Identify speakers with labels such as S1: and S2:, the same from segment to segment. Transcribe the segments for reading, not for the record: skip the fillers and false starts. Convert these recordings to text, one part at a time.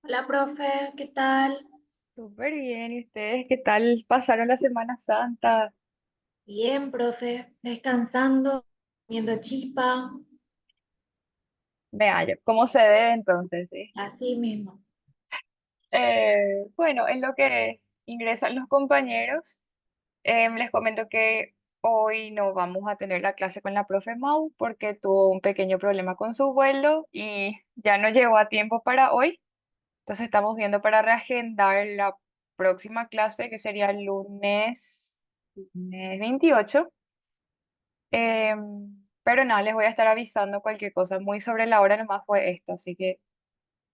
S1: Hola, profe, ¿qué tal?
S2: Súper bien, ¿y ustedes qué tal pasaron la Semana Santa?
S1: Bien, profe, descansando, comiendo chipa,
S2: Vea, ¿cómo se debe entonces? ¿Sí?
S1: así mismo.
S2: Bueno, en lo que ingresan los compañeros, les comento que hoy no vamos a tener la clase con la profe Mau porque tuvo un pequeño problema con su vuelo y ya no llegó a tiempo para hoy. Entonces estamos viendo para reagendar la próxima clase, que sería el lunes 28. Pero nada, les voy a estar avisando cualquier cosa. Muy sobre la hora nomás fue esto, así que...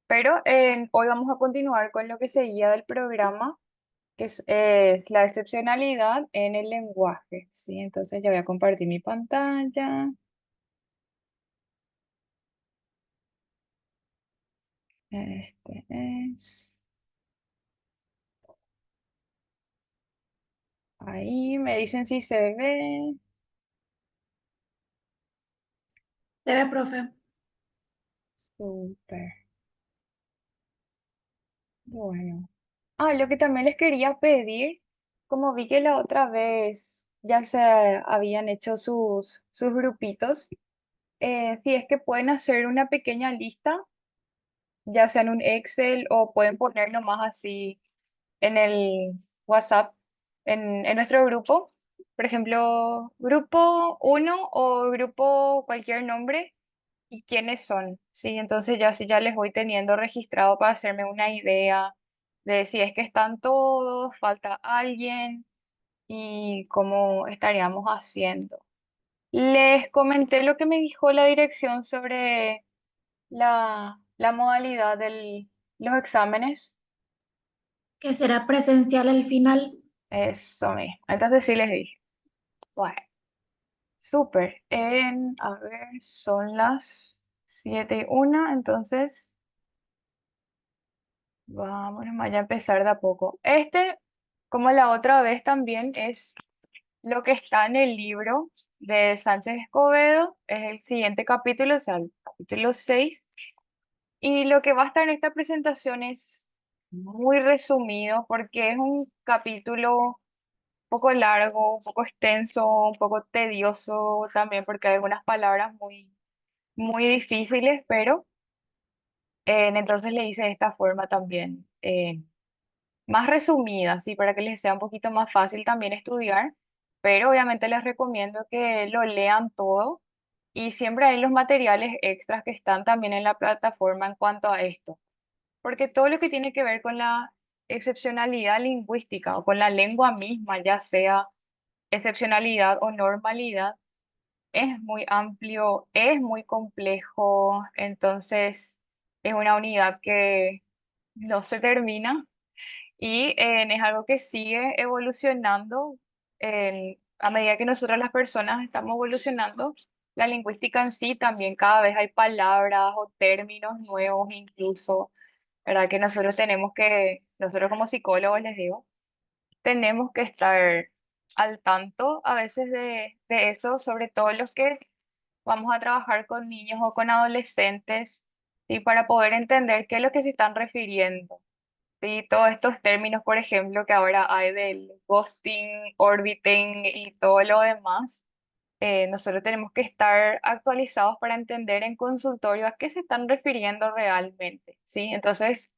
S2: Pero hoy vamos a continuar con lo que seguía del programa, que es la excepcionalidad en el lenguaje, ¿sí? Entonces ya voy a compartir mi pantalla. Este es... Ahí me dicen si se ve.
S1: ¿Se ve, profe?
S2: Súper. Bueno. Ah, lo que también les quería pedir, como vi que la otra vez ya se habían hecho sus grupitos, si es que pueden hacer una pequeña lista, ya sea en un Excel o pueden poner nomás así en el WhatsApp, en nuestro grupo, por ejemplo, grupo uno o grupo cualquier nombre y quiénes son, ¿sí? Entonces ya sí ya les voy teniendo registrado para hacerme una idea de si es que están todos, falta alguien y cómo estaríamos haciendo. Les comenté lo que me dijo la dirección sobre la modalidad de los exámenes.
S1: ¿Que será presencial al final?
S2: Eso mismo. Entonces sí les dije. Bueno, súper. A ver, son las 7:01, entonces vamos nomás ya a empezar de a poco. Como la otra vez también, es lo que está en el libro de Sánchez Escobedo. Es el siguiente capítulo, o sea, el capítulo 6. Y lo que va a estar en esta presentación es muy resumido porque es un capítulo un poco largo, un poco extenso, un poco tedioso también porque hay algunas palabras muy difíciles, pero entonces le hice de esta forma también, más resumida, sí, para que les sea un poquito más fácil también estudiar, pero obviamente les recomiendo que lo lean todo y siempre hay los materiales extras que están también en la plataforma en cuanto a esto. Porque todo lo que tiene que ver con la excepcionalidad lingüística o con la lengua misma, ya sea excepcionalidad o normalidad, es muy amplio, es muy complejo, entonces es una unidad que no se termina y es algo que sigue evolucionando a medida que nosotros las personas estamos evolucionando. La lingüística en sí también cada vez hay palabras o términos nuevos incluso, ¿verdad? Que nosotros como psicólogos les digo, tenemos que estar al tanto a veces de eso, sobre todo los que vamos a trabajar con niños o con adolescentes, ¿sí? Para poder entender qué es lo que se están refiriendo. Sí, todos estos términos, por ejemplo, que ahora hay del ghosting, orbiting y todo lo demás, nosotros tenemos que estar actualizados para entender en consultorio a qué se están refiriendo realmente, ¿sí? Entonces,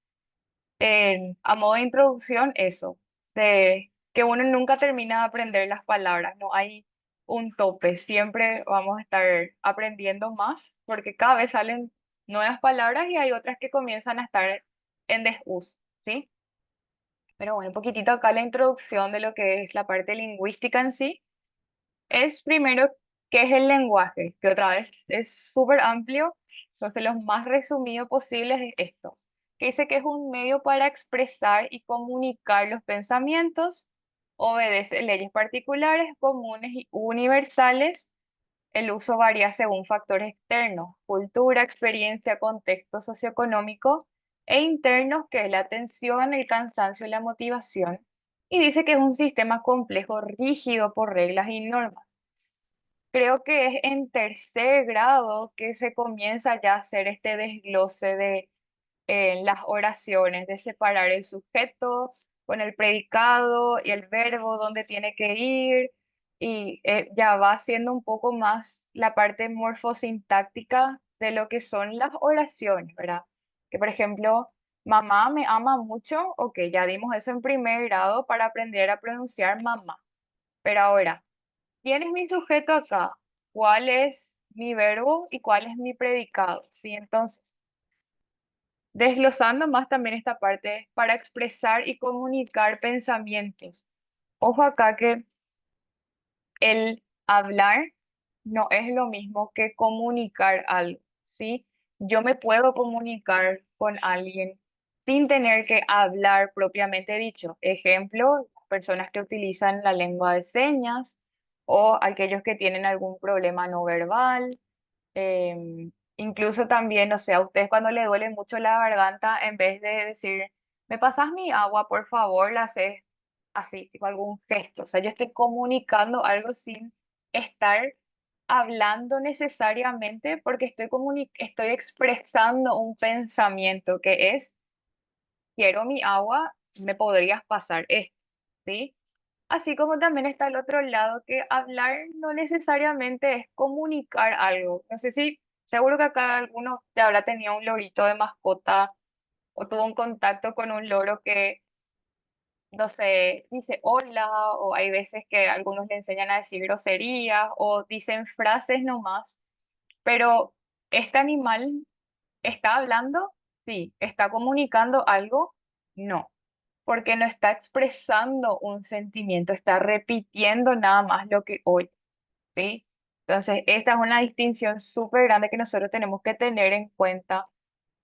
S2: a modo de introducción, eso, de que uno nunca termina de aprender las palabras, no hay un tope, siempre vamos a estar aprendiendo más porque cada vez salen nuevas palabras y hay otras que comienzan a estar en desuso, ¿sí? Pero bueno, un poquitito acá la introducción de lo que es la parte lingüística en sí. Es primero, ¿qué es el lenguaje? Que otra vez es súper amplio, entonces lo más resumido posible es esto, que dice que es un medio para expresar y comunicar los pensamientos, obedece leyes particulares, comunes y universales. El uso varía según factores externos, cultura, experiencia, contexto socioeconómico, e internos, que es la atención, el cansancio y la motivación. Y dice que es un sistema complejo, rígido por reglas y normas. Creo que es en tercer grado que se comienza ya a hacer este desglose en las oraciones, de separar el sujeto con el predicado y el verbo, dónde tiene que ir, y ya va siendo un poco más la parte morfosintáctica de lo que son las oraciones, ¿verdad? Que por ejemplo, mamá me ama mucho, ok, ya dimos eso en primer grado para aprender a pronunciar mamá, pero ahora, ¿quién es mi sujeto acá? ¿Cuál es mi verbo y cuál es mi predicado? ¿Sí? Entonces, desglosando más también esta parte para expresar y comunicar pensamientos. Ojo acá que el hablar no es lo mismo que comunicar algo, ¿sí? Yo me puedo comunicar con alguien sin tener que hablar propiamente dicho. Ejemplo, personas que utilizan la lengua de señas o aquellos que tienen algún problema no verbal. Incluso también, o sea, a ustedes cuando le duele mucho la garganta, en vez de decir, ¿me pasas mi agua, por favor? La haces así, tipo algún gesto. O sea, yo estoy comunicando algo sin estar hablando necesariamente porque estoy expresando un pensamiento que es, quiero mi agua, me podrías pasar esto, ¿sí? Así como también está el otro lado, que hablar no necesariamente es comunicar algo. No sé si, seguro que acá alguno te habrá tenido un lorito de mascota o tuvo un contacto con un loro que, no sé, dice hola, o hay veces que algunos le enseñan a decir groserías o dicen frases nomás, pero este animal está hablando, sí, está comunicando algo, no, porque no está expresando un sentimiento, está repitiendo nada más lo que oye, ¿sí? Entonces, esta es una distinción súper grande que nosotros tenemos que tener en cuenta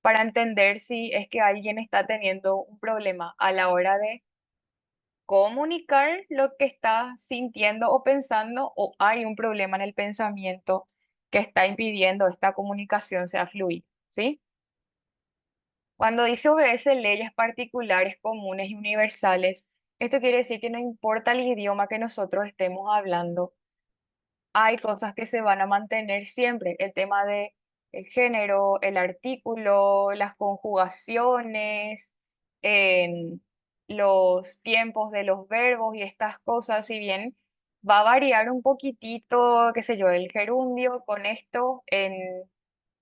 S2: para entender si es que alguien está teniendo un problema a la hora de comunicar lo que está sintiendo o pensando, o hay un problema en el pensamiento que está impidiendo esta comunicación sea fluida, ¿sí? Cuando dice obedece leyes particulares, comunes y universales, esto quiere decir que no importa el idioma que nosotros estemos hablando, hay cosas que se van a mantener siempre. El tema de el género, el artículo, las conjugaciones, en los tiempos de los verbos y estas cosas, si bien va a variar un poquitito, qué sé yo, el gerundio con esto en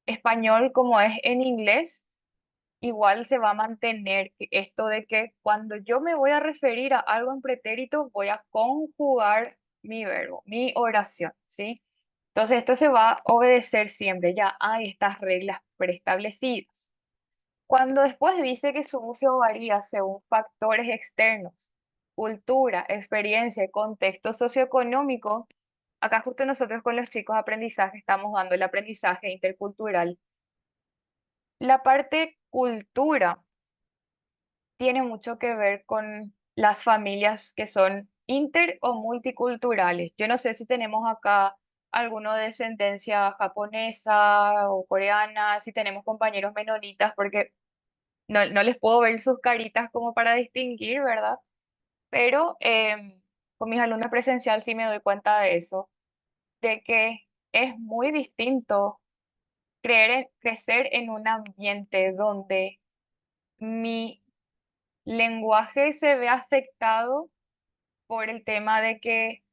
S2: español como es en inglés, igual se va a mantener esto de que cuando yo me voy a referir a algo en pretérito, voy a conjugar mi verbo, mi oración, ¿sí? Entonces esto se va a obedecer siempre, ya hay estas reglas preestablecidas. Cuando después dice que su uso varía según factores externos, cultura, experiencia y contexto socioeconómico, acá justo nosotros con los chicos de aprendizaje estamos dando el aprendizaje intercultural. La parte cultura tiene mucho que ver con las familias que son inter o multiculturales. Yo no sé si tenemos acá alguno de descendencia japonesa o coreana, si tenemos compañeros menonitas, porque no les puedo ver sus caritas como para distinguir, ¿verdad? Pero con mis alumnos presencial sí me doy cuenta de eso, de que es muy distinto crecer en un ambiente donde mi lenguaje se ve afectado por el tema de que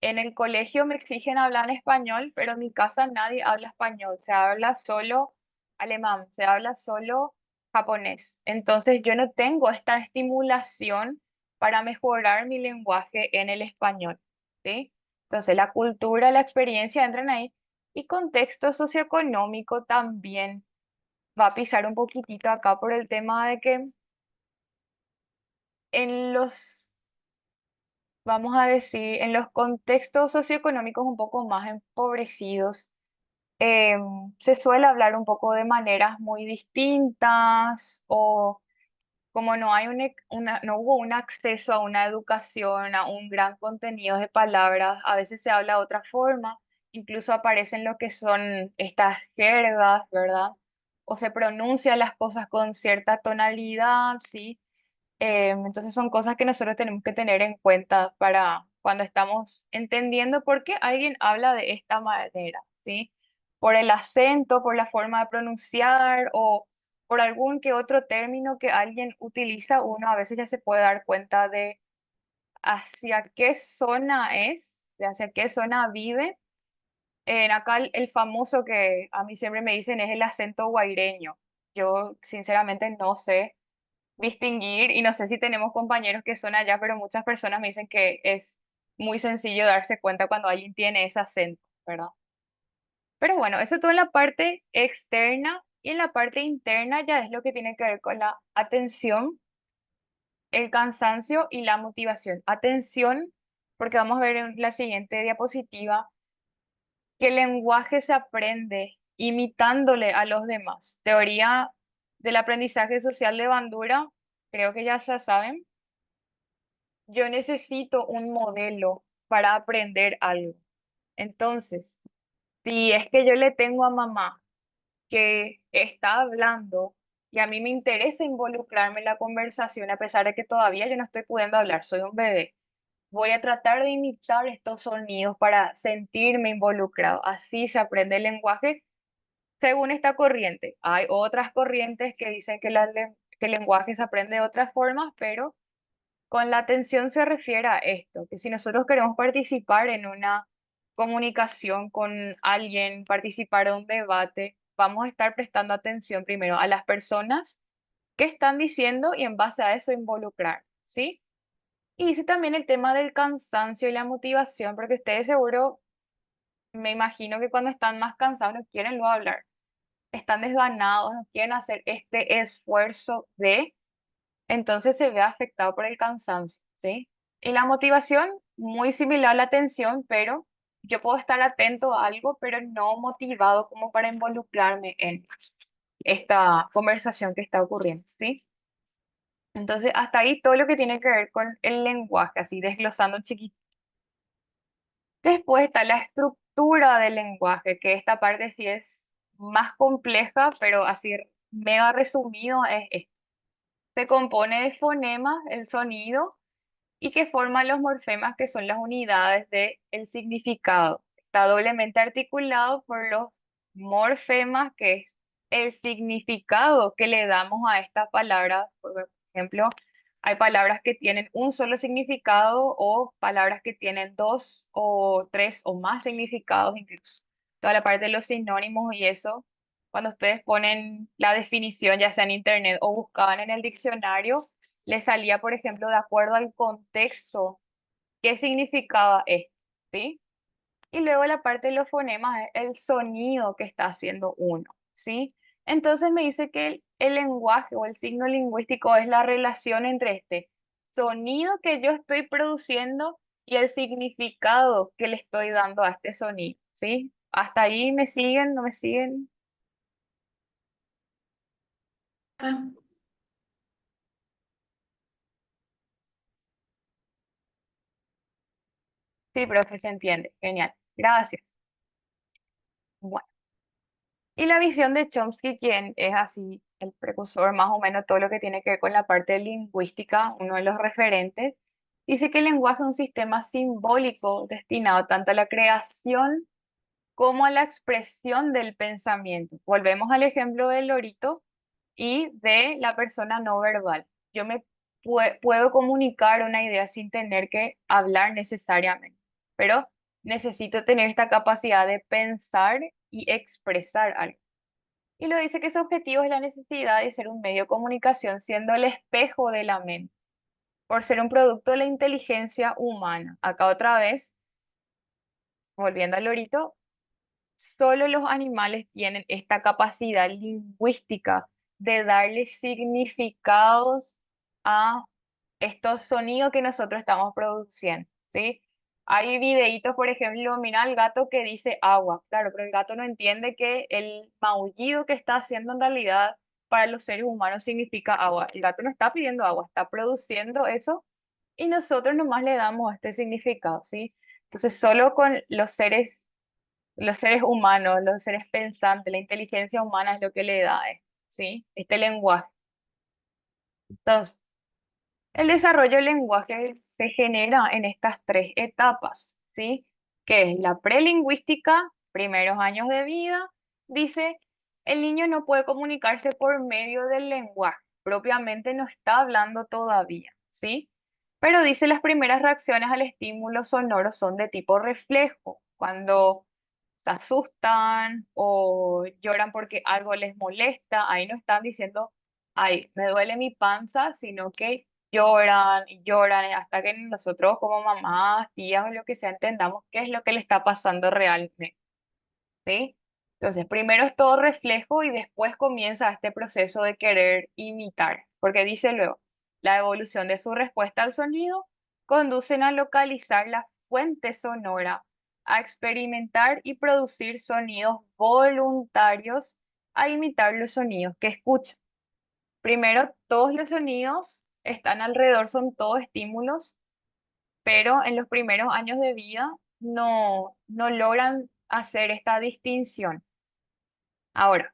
S2: en el colegio me exigen hablar en español, pero en mi casa nadie habla español, se habla solo alemán, se habla solo japonés. Entonces yo no tengo esta estimulación para mejorar mi lenguaje en el español, ¿sí? Entonces la cultura, la experiencia entran ahí y contexto socioeconómico también va a pisar un poquitito acá por el tema de que en los, vamos a decir, en los contextos socioeconómicos un poco más empobrecidos, se suele hablar un poco de maneras muy distintas o como no hay no hubo un acceso a una educación, a un gran contenido de palabras, a veces se habla de otra forma, incluso aparecen lo que son estas jergas, ¿verdad? O se pronuncian las cosas con cierta tonalidad, ¿sí? Entonces son cosas que nosotros tenemos que tener en cuenta para cuando estamos entendiendo por qué alguien habla de esta manera, ¿sí? Por el acento, por la forma de pronunciar o por algún que otro término que alguien utiliza, uno a veces ya se puede dar cuenta de hacia qué zona es, de hacia qué zona vive. En acá el famoso que a mí siempre me dicen es el acento guaireño. Yo sinceramente no sé distinguir y no sé si tenemos compañeros que son allá, pero muchas personas me dicen que es muy sencillo darse cuenta cuando alguien tiene ese acento, ¿verdad? Pero bueno, eso todo en la parte externa y en la parte interna ya es lo que tiene que ver con la atención, el cansancio y la motivación. Atención, porque vamos a ver en la siguiente diapositiva que el lenguaje se aprende imitándole a los demás. Teoría del aprendizaje social de Bandura, creo que ya se saben. Yo necesito un modelo para aprender algo. Entonces, si es que yo le tengo a mamá que está hablando y a mí me interesa involucrarme en la conversación, a pesar de que todavía yo no estoy pudiendo hablar, soy un bebé, voy a tratar de imitar estos sonidos para sentirme involucrado. Así se aprende el lenguaje según esta corriente. Hay otras corrientes que dicen que, que el lenguaje se aprende de otras formas, pero con la atención se refiere a esto, que si nosotros queremos participar en una comunicación con alguien, participar en un debate, vamos a estar prestando atención primero a las personas que están diciendo y en base a eso involucrar, ¿sí? Y dice también el tema del cansancio y la motivación, porque ustedes seguro, me imagino que cuando están más cansados no quieren luego hablar, están desganados, no quieren hacer este esfuerzo de entonces se ve afectado por el cansancio, ¿sí? Y la motivación, muy similar a la atención, pero yo puedo estar atento a algo, pero no motivado como para involucrarme en esta conversación que está ocurriendo, ¿sí? Entonces, hasta ahí todo lo que tiene que ver con el lenguaje, así desglosando chiquito. Después está la estructura del lenguaje, que esta parte sí es más compleja, pero así mega resumido es esto. Se compone de fonemas, el sonido, y que forman los morfemas, que son las unidades del significado. Está doblemente articulado por los morfemas, que es el significado que le damos a estas palabras. Por ejemplo, hay palabras que tienen un solo significado o palabras que tienen dos o tres o más significados incluso. Toda la parte de los sinónimos y eso, cuando ustedes ponen la definición, ya sea en internet o buscaban en el diccionario, le salía, por ejemplo, de acuerdo al contexto, qué significaba esto, ¿sí? Y luego la parte de los fonemas es el sonido que está haciendo uno, ¿sí? Entonces me dice que el lenguaje o el signo lingüístico es la relación entre este sonido que yo estoy produciendo y el significado que le estoy dando a este sonido, ¿sí? ¿Hasta ahí me siguen? ¿No me siguen?
S1: Ah,
S2: Sí, profe, se entiende. Genial. Gracias. Bueno. Y la visión de Chomsky, quien es así el precursor más o menos todo lo que tiene que ver con la parte lingüística, uno de los referentes, dice que el lenguaje es un sistema simbólico destinado tanto a la creación como a la expresión del pensamiento. Volvemos al ejemplo del lorito y de la persona no verbal. Yo me puedo comunicar una idea sin tener que hablar necesariamente, pero necesito tener esta capacidad de pensar y expresar algo. Y lo dice que su objetivo es la necesidad de ser un medio de comunicación, siendo el espejo de la mente, por ser un producto de la inteligencia humana. Acá otra vez, volviendo al lorito, solo los animales tienen esta capacidad lingüística de darle significados a estos sonidos que nosotros estamos produciendo, ¿sí? Hay videitos, por ejemplo, mira al gato que dice agua, claro, pero el gato no entiende que el maullido que está haciendo en realidad para los seres humanos significa agua. El gato no está pidiendo agua, está produciendo eso y nosotros nomás le damos este significado, ¿sí? Entonces, solo con los seres humanos, los seres pensantes, la inteligencia humana es lo que le da, ¿sí? Este lenguaje. Entonces, el desarrollo del lenguaje se genera en estas tres etapas, ¿sí? Que es la prelingüística, primeros años de vida, dice, El niño no puede comunicarse por medio del lenguaje, propiamente no está hablando todavía, ¿sí? Pero dice las primeras reacciones al estímulo sonoro son de tipo reflejo, cuando se asustan o lloran porque algo les molesta, ahí no están diciendo, ay, me duele mi panza, sino que lloran y lloran hasta que nosotros como mamás, tías o lo que sea entendamos qué es lo que le está pasando realmente. ¿Sí? Entonces, primero es todo reflejo y después comienza este proceso de querer imitar, porque dice luego, la evolución de su respuesta al sonido conducen a localizar la fuente sonora, a experimentar y producir sonidos voluntarios, a imitar los sonidos que escuchan. Primero, todos los sonidos están alrededor, son todos estímulos, pero en los primeros años de vida no logran hacer esta distinción. Ahora,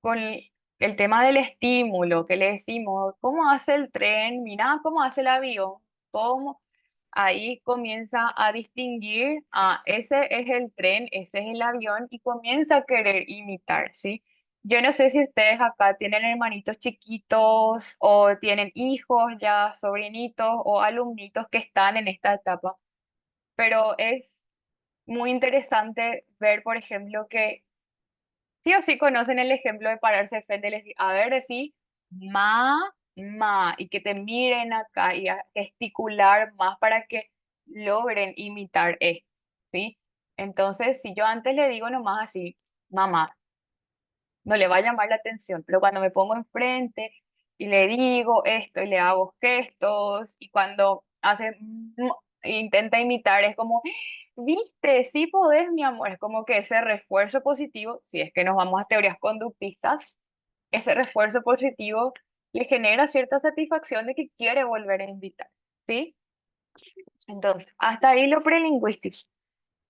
S2: con el tema del estímulo que le decimos, ¿cómo hace el tren? Mira cómo hace el avión, cómo ahí comienza a distinguir, ese es el tren, ese es el avión y comienza a querer imitar, ¿sí? Yo no sé si ustedes acá tienen hermanitos chiquitos o tienen hijos ya, sobrinitos o alumnitos que están en esta etapa, pero es muy interesante ver, por ejemplo, que sí o sí conocen el ejemplo de pararse de frente y les a ver, decir ma, ma, y que te miren acá y a gesticular más para que logren imitar esto, ¿sí? Entonces, si yo antes le digo nomás así, mamá, no le va a llamar la atención, pero cuando me pongo enfrente y le digo esto y le hago gestos y cuando hace, intenta imitar, es como, viste, sí podés, mi amor, es como que ese refuerzo positivo, si es que nos vamos a teorías conductistas, ese refuerzo positivo le genera cierta satisfacción de que quiere volver a invitar, ¿sí? Entonces, hasta ahí lo prelingüístico.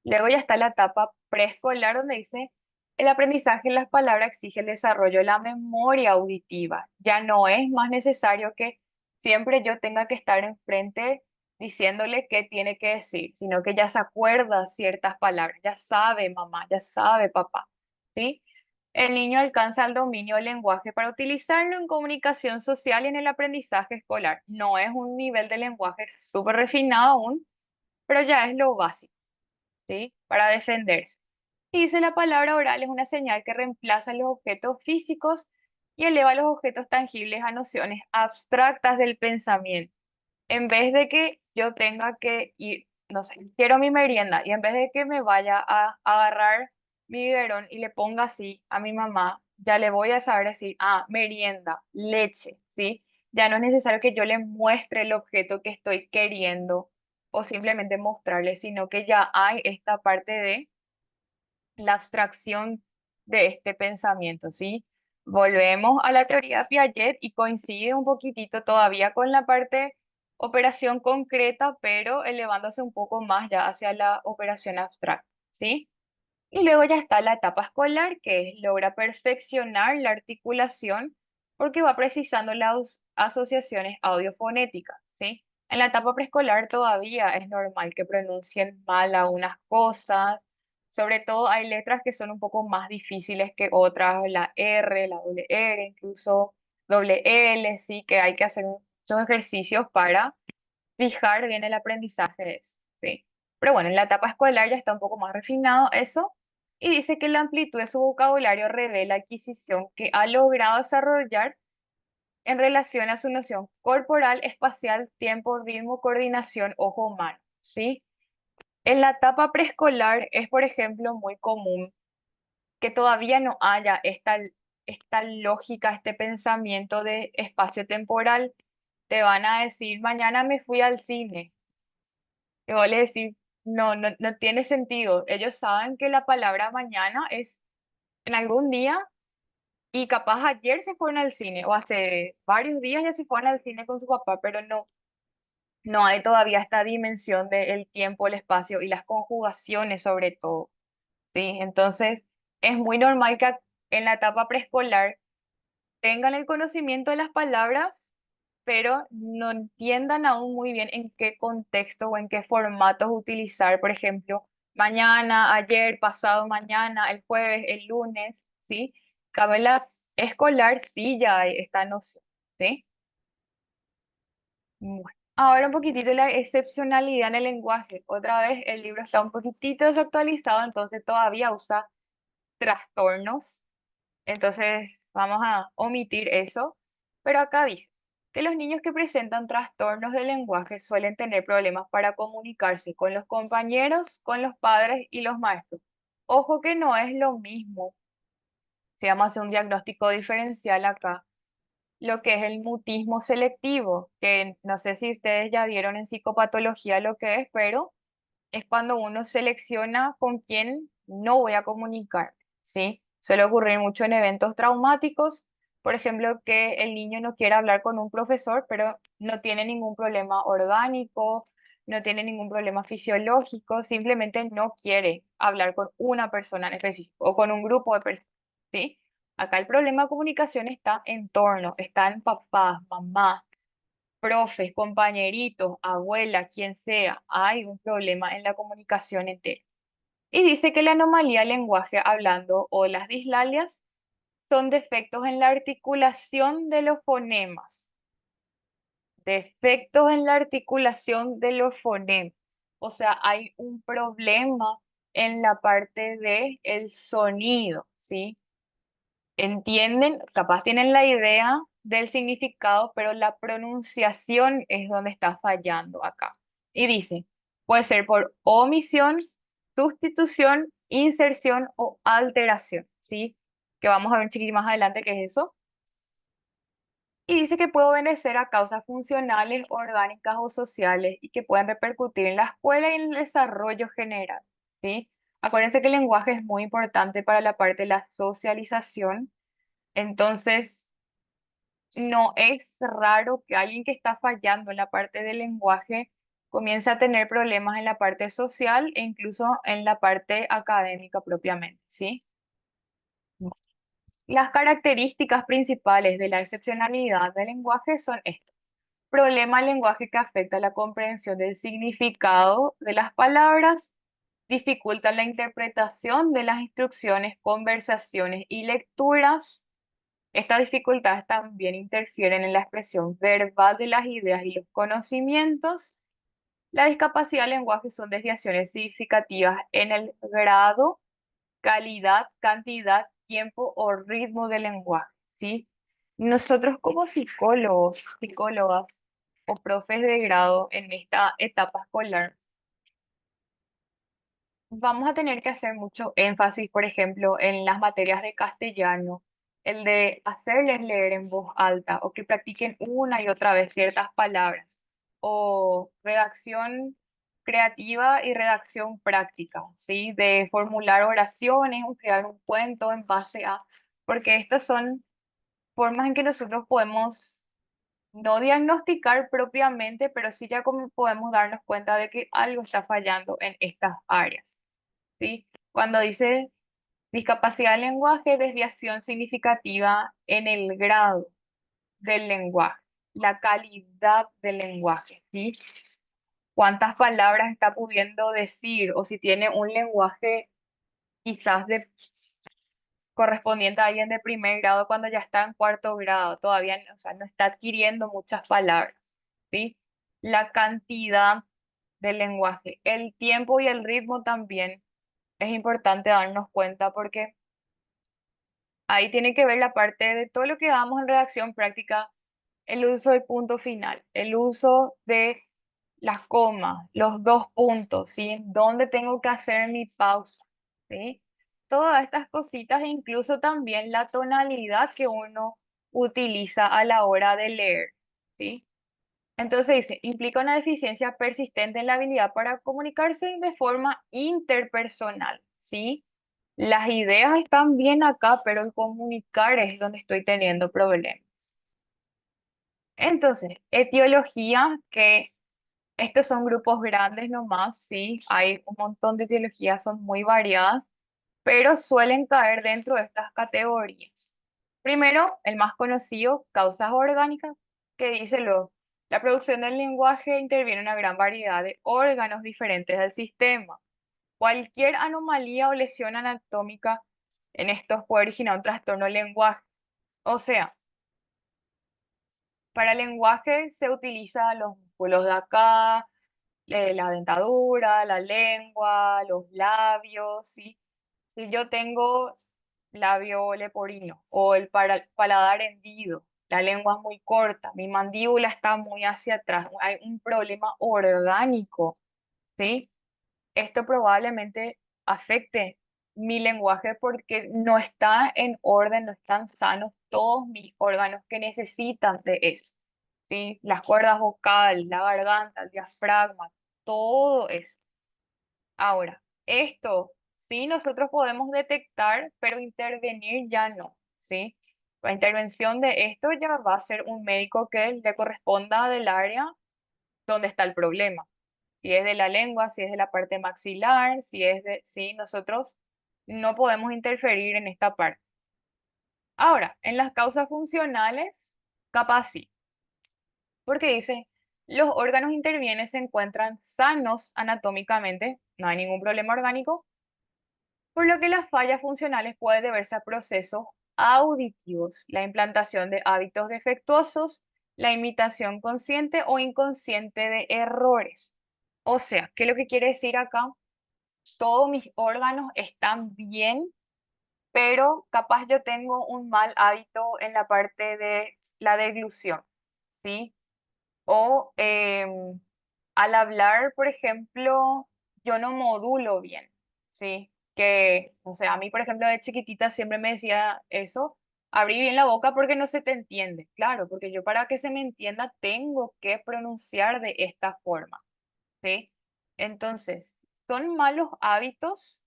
S2: Luego ya está la etapa preescolar donde dice, el aprendizaje en las palabras exige el desarrollo de la memoria auditiva. Ya no es más necesario que siempre yo tenga que estar enfrente diciéndole qué tiene que decir, sino que ya se acuerda ciertas palabras, ya sabe mamá, ya sabe papá, ¿sí? El niño alcanza el dominio del lenguaje para utilizarlo en comunicación social y en el aprendizaje escolar. No es un nivel de lenguaje súper refinado aún, pero ya es lo básico. ¿Sí? Para defenderse. Y dice la palabra oral es una señal que reemplaza los objetos físicos y eleva los objetos tangibles a nociones abstractas del pensamiento. En vez de que yo tenga que ir, no sé, quiero mi merienda y en vez de que me vaya a agarrar mi biberón y le ponga así a mi mamá, ya le voy a saber decir, merienda, leche, ¿sí? Ya no es necesario que yo le muestre el objeto que estoy queriendo o simplemente mostrarle, sino que ya hay esta parte de la abstracción de este pensamiento, ¿sí? Volvemos a la teoría de Piaget y coincide un poquitito todavía con la parte operación concreta, pero elevándose un poco más ya hacia la operación abstracta, ¿sí? Y luego ya está la etapa escolar, que logra perfeccionar la articulación porque va precisando las asociaciones audiofonéticas, ¿sí? En la etapa preescolar todavía es normal que pronuncien mal algunas cosas, sobre todo hay letras que son un poco más difíciles que otras, la R, la doble R, incluso doble L, sí, que hay que hacer muchos ejercicios para fijar bien el aprendizaje de eso, ¿sí? Pero bueno, en la etapa escolar ya está un poco más refinado eso y dice que la amplitud de su vocabulario revela adquisición que ha logrado desarrollar en relación a su noción corporal, espacial, tiempo, ritmo, coordinación, ojo, mano, ¿sí? En la etapa preescolar es, por ejemplo, muy común que todavía no haya esta lógica, este pensamiento de espacio temporal. Te van a decir, mañana me fui al cine. Y vos le decís, no tiene sentido. Ellos saben que la palabra mañana es en algún día y capaz ayer se fueron al cine o hace varios días ya se fueron al cine con su papá, pero no hay todavía esta dimensión del tiempo, el espacio y las conjugaciones sobre todo, ¿sí? Entonces, es muy normal que en la etapa preescolar tengan el conocimiento de las palabras pero no entiendan aún muy bien en qué contexto o en qué formatos utilizar, por ejemplo, mañana, ayer, pasado mañana, el jueves, el lunes, ¿sí? cambio, en la escolar sí ya hay esta noción, ¿sí? Bueno, ahora un poquitito la excepcionalidad en el lenguaje. Otra vez el libro está un poquitito desactualizado, entonces todavía usa trastornos. Entonces vamos a omitir eso. Pero acá dice que los niños que presentan trastornos del lenguaje suelen tener problemas para comunicarse con los compañeros, con los padres y los maestros. Ojo que no es lo mismo. Se llama hacer un diagnóstico diferencial acá lo que es el mutismo selectivo, que no sé si ustedes ya dieron en psicopatología lo que es, pero es cuando uno selecciona con quién no voy a comunicar, ¿sí? Suele ocurrir mucho en eventos traumáticos, por ejemplo, que el niño no quiere hablar con un profesor, pero no tiene ningún problema orgánico, no tiene ningún problema fisiológico, simplemente no quiere hablar con una persona en específico o con un grupo de personas, ¿sí? Acá el problema de comunicación está en torno, está en papás, mamás, profes, compañeritos, abuela, quien sea, hay un problema en la comunicación entera. Y dice que la anomalía del lenguaje hablando o las dislalias son defectos en la articulación de los fonemas. Defectos en la articulación de los fonemas. O sea, hay un problema en la parte de el sonido, ¿sí? Entienden, capaz tienen la idea del significado, pero la pronunciación es donde está fallando acá. Y dice, puede ser por omisión, sustitución, inserción o alteración, ¿sí? Que vamos a ver un chiquito más adelante qué es eso. Y dice que puede obedecer a causas funcionales, orgánicas o sociales y que pueden repercutir en la escuela y en el desarrollo general, ¿sí? Acuérdense que el lenguaje es muy importante para la parte de la socialización. Entonces, no es raro que alguien que está fallando en la parte del lenguaje comience a tener problemas en la parte social e incluso en la parte académica propiamente, ¿sí? Las características principales de la excepcionalidad del lenguaje son estas. Problema del lenguaje que afecta la comprensión del significado de las palabras, dificulta la interpretación de las instrucciones, conversaciones y lecturas. Estas dificultades también interfieren en la expresión verbal de las ideas y los conocimientos. La discapacidad del lenguaje son desviaciones significativas en el grado, calidad, cantidad, tiempo o ritmo del lenguaje, ¿sí? Nosotros como psicólogos, psicólogas o profes de grado en esta etapa escolar, vamos a tener que hacer mucho énfasis, por ejemplo, en las materias de castellano, el de hacerles leer en voz alta o que practiquen una y otra vez ciertas palabras, o redacción creativa y redacción práctica, ¿sí? De formular oraciones o crear un cuento en base a, porque estas son formas en que nosotros podemos no diagnosticar propiamente, pero sí ya como podemos darnos cuenta de que algo está fallando en estas áreas. ¿Sí? Cuando dice discapacidad del lenguaje, desviación significativa en el grado del lenguaje, la calidad del lenguaje, ¿sí? Cuántas palabras está pudiendo decir o si tiene un lenguaje quizás de correspondiente a alguien de primer grado cuando ya está en cuarto grado, todavía, o sea, no está adquiriendo muchas palabras, ¿sí? La cantidad del lenguaje, el tiempo y el ritmo también es importante darnos cuenta porque ahí tiene que ver la parte de todo lo que damos en redacción práctica, el uso del punto final, el uso de las comas, los dos puntos, ¿sí? ¿Dónde tengo que hacer mi pausa? ¿Sí? Todas estas cositas, e incluso también la tonalidad que uno utiliza a la hora de leer, ¿sí? Entonces dice, implica una deficiencia persistente en la habilidad para comunicarse de forma interpersonal, ¿sí? Las ideas están bien acá, pero el comunicar es donde estoy teniendo problemas. Entonces, etiología, que estos son grupos grandes nomás, ¿sí? Hay un montón de etiologías, son muy variadas, pero suelen caer dentro de estas categorías. Primero, el más conocido, causas orgánicas, que dice lo, la producción del lenguaje interviene en una gran variedad de órganos diferentes del sistema. Cualquier anomalía o lesión anatómica en estos puede originar un trastorno del lenguaje. O sea, para el lenguaje se utilizan los músculos de acá, la dentadura, la lengua, los labios, ¿sí? Si yo tengo labio leporino o el paladar hendido, la lengua es muy corta, mi mandíbula está muy hacia atrás, hay un problema orgánico, ¿sí? Esto probablemente afecte mi lenguaje porque no está en orden, no están sanos todos mis órganos que necesitan de eso, ¿sí? Las cuerdas vocales, la garganta, el diafragma, todo eso. Ahora, esto sí nosotros podemos detectar, pero intervenir ya no, ¿sí? La intervención de esto ya va a ser un médico que le corresponda del área donde está el problema. Si es de la lengua, si es de la parte maxilar, si es de, sí, nosotros no podemos interferir en esta parte. Ahora, en las causas funcionales, capaz sí, porque dice, los órganos intervienen, se encuentran sanos anatómicamente, no hay ningún problema orgánico, por lo que las fallas funcionales pueden deberse a procesos auditivos, la implantación de hábitos defectuosos, la imitación consciente o inconsciente de errores. O sea, ¿qué es lo que quiere decir acá? Todos mis órganos están bien, pero capaz yo tengo un mal hábito en la parte de la deglución, ¿sí? O al hablar, por ejemplo, yo no modulo bien, ¿sí? Que, o sea, a mí, por ejemplo, de chiquitita siempre me decía eso, abrí bien la boca porque no se te entiende. Claro, porque yo para que se me entienda tengo que pronunciar de esta forma, ¿sí? Entonces, son malos hábitos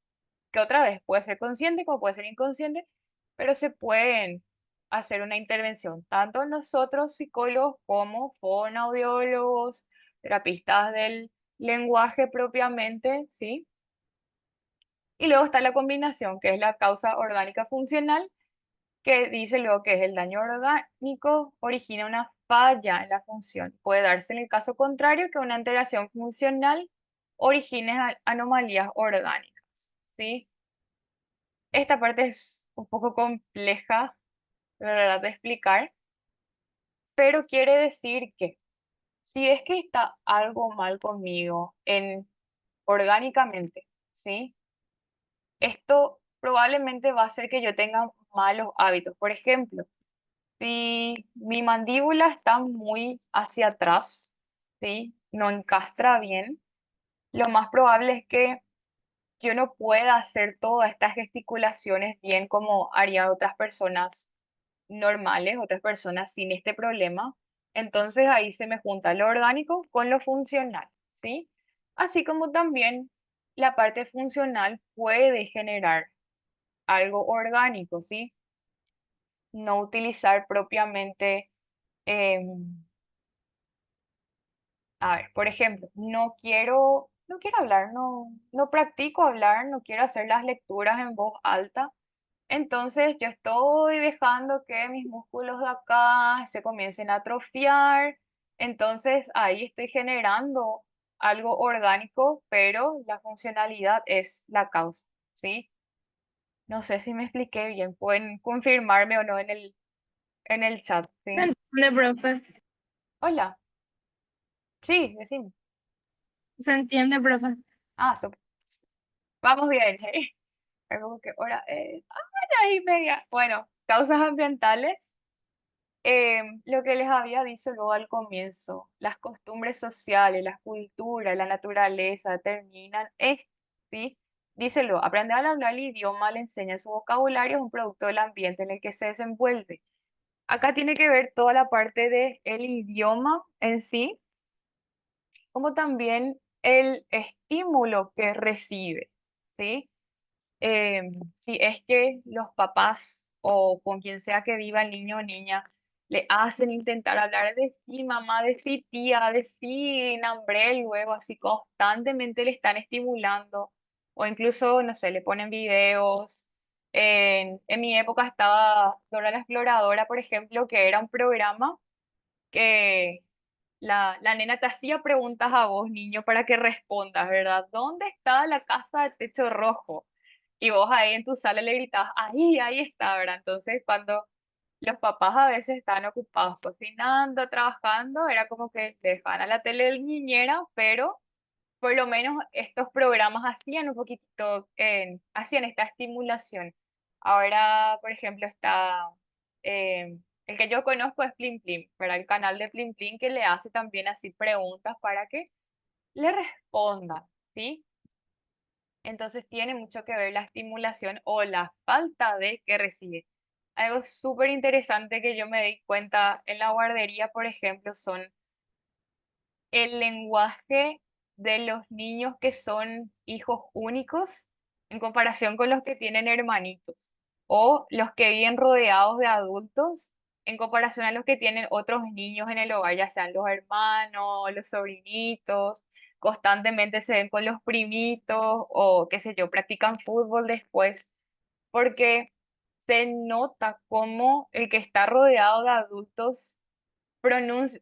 S2: que otra vez puede ser consciente como puede ser inconsciente, pero se pueden hacer una intervención, tanto nosotros psicólogos como fonoaudiólogos, terapistas del lenguaje propiamente, ¿sí? Y luego está la combinación, que es la causa orgánica funcional, que dice luego que es el daño orgánico, origina una falla en la función. Puede darse en el caso contrario que una alteración funcional origine anomalías orgánicas, ¿sí? Esta parte es un poco compleja, la verdad, de explicar, pero quiere decir que si es que está algo mal conmigo en orgánicamente, ¿sí? Esto probablemente va a hacer que yo tenga malos hábitos. Por ejemplo, si mi mandíbula está muy hacia atrás, ¿sí? No encastra bien, lo más probable es que yo no pueda hacer todas estas gesticulaciones bien como harían otras personas normales, otras personas sin este problema. Entonces ahí se me junta lo orgánico con lo funcional, ¿sí? Así como también la parte funcional puede generar algo orgánico, ¿sí? No utilizar propiamente, a ver, por ejemplo, no quiero hablar, no practico hablar, no quiero hacer las lecturas en voz alta. Entonces yo estoy dejando que mis músculos de acá se comiencen a atrofiar. Entonces ahí estoy generando algo orgánico, pero la funcionalidad es la causa, ¿sí? No sé si me expliqué bien. Pueden confirmarme o no en el chat,
S3: ¿Se
S2: ¿sí?
S3: entiende, profe?
S2: Hola. Sí, decime.
S3: ¿Se entiende, profe?
S2: Ah, vamos bien. Algo que hora es. Ah, ya y media. Bueno, causas ambientales. Lo que les había dicho luego al comienzo, las costumbres sociales, las culturas, la naturaleza determinan esto, ¿sí? Díselo, aprender a hablar el idioma, le enseña su vocabulario, es un producto del ambiente en el que se desenvuelve. Acá tiene que ver toda la parte de el idioma en sí, como también el estímulo que recibe, ¿sí? Si es que los papás o con quien sea que viva el niño o niña le hacen intentar hablar de sí, mamá, de sí, tía, de sí, nombre, luego así constantemente le están estimulando o incluso, no sé, le ponen videos. En mi época estaba Dora la Exploradora, por ejemplo, que era un programa que la nena te hacía preguntas a vos, niño, para que respondas, ¿verdad? ¿Dónde está la casa de techo rojo? Y vos ahí en tu sala le gritabas, ahí está, ¿verdad? Entonces, cuando los papás a veces estaban ocupados cocinando, trabajando, era como que dejaban a la tele de niñera, pero por lo menos estos programas hacían un poquito, hacían esta estimulación. Ahora, por ejemplo, está, el que yo conozco es Plim Plim, ¿verdad? El canal de Plim Plim que le hace también así preguntas para que le respondan, ¿sí? Entonces tiene mucho que ver la estimulación o la falta de que recibe. Algo súper interesante que yo me di cuenta en la guardería, por ejemplo, son el lenguaje de los niños que son hijos únicos en comparación con los que tienen hermanitos, o los que viven rodeados de adultos en comparación a los que tienen otros niños en el hogar, ya sean los hermanos, los sobrinitos, constantemente se ven con los primitos o qué sé yo, practican fútbol después, porque se nota como el que está rodeado de adultos pronuncia,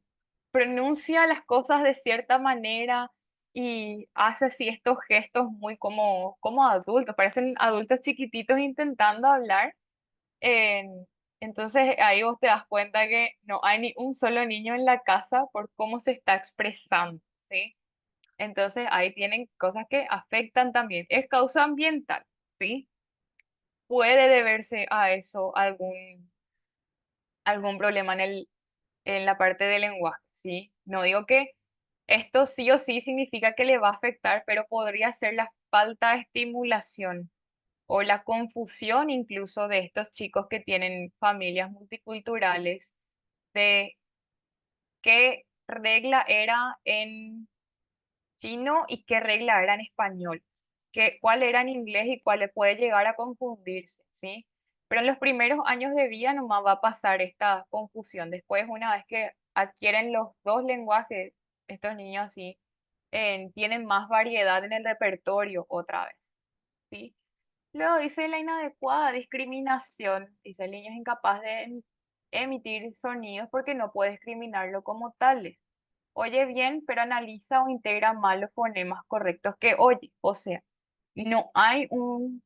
S2: pronuncia las cosas de cierta manera y hace así estos gestos muy como adultos, parecen adultos chiquititos intentando hablar. en- entonces ahí vos te das cuenta que no hay ni un solo niño en la casa por cómo se está expresando, ¿sí? Entonces ahí tienen cosas que afectan también. Es causa ambiental, ¿sí? Puede deberse a eso algún problema en la parte del lenguaje, ¿sí? No digo que esto sí o sí significa que le va a afectar, pero podría ser la falta de estimulación o la confusión incluso de estos chicos que tienen familias multiculturales, de qué regla era en chino y qué regla era en español, cuál era en inglés y cuál le puede llegar a confundirse, ¿sí? Pero en los primeros años de vida nomás va a pasar esta confusión. Después, una vez que adquieren los dos lenguajes, estos niños sí tienen más variedad en el repertorio otra vez, ¿sí? Luego dice la inadecuada discriminación. Dice el niño es incapaz de emitir sonidos porque no puede discriminarlo como tales. Oye bien, pero analiza o integra mal los fonemas correctos que oye. O sea, no hay un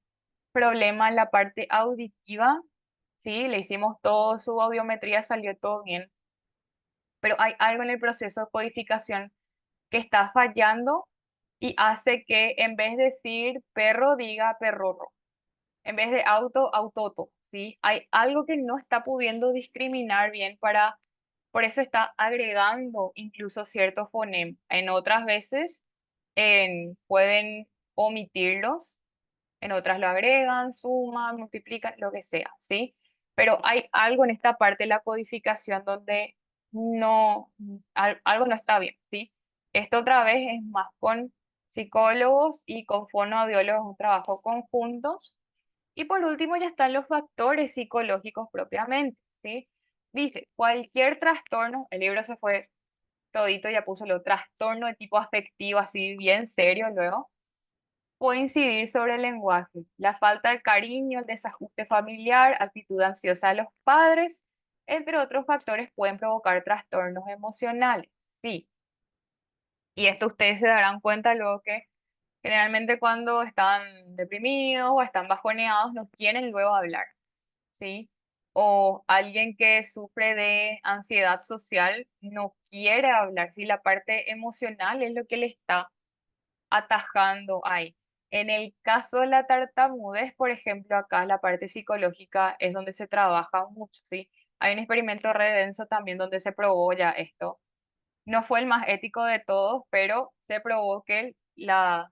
S2: problema en la parte auditiva, ¿sí? Le hicimos todo, su audiometría salió todo bien, pero hay algo en el proceso de codificación que está fallando y hace que en vez de decir perro, diga perrorro. En vez de auto, autoto, ¿sí? Hay algo que no está pudiendo discriminar bien por eso está agregando incluso ciertos fonemas. En otras veces pueden omitirlos, en otras lo agregan, suman, multiplican, lo que sea, ¿sí? Pero hay algo en esta parte de la codificación donde no, algo no está bien, ¿sí? Esto otra vez es más con psicólogos y con fonoaudiólogos, un trabajo conjunto. Y por último ya están los factores psicológicos propiamente, ¿sí? Dice, cualquier trastorno, el libro se fue todito, ya puso lo trastorno de tipo afectivo, así bien serio luego, puede incidir sobre el lenguaje. La falta de cariño, el desajuste familiar, actitud ansiosa de los padres, entre otros factores pueden provocar trastornos emocionales, sí. Y esto ustedes se darán cuenta luego que generalmente cuando están deprimidos o están bajoneados no quieren luego hablar. ¿Sí? O alguien que sufre de ansiedad social no quiere hablar, si la parte emocional es lo que le está atajando ahí. En el caso de la tartamudez, por ejemplo, acá la parte psicológica es donde se trabaja mucho, ¿sí? Hay un experimento re denso también donde se probó ya esto. No fue el más ético de todos, pero se probó que la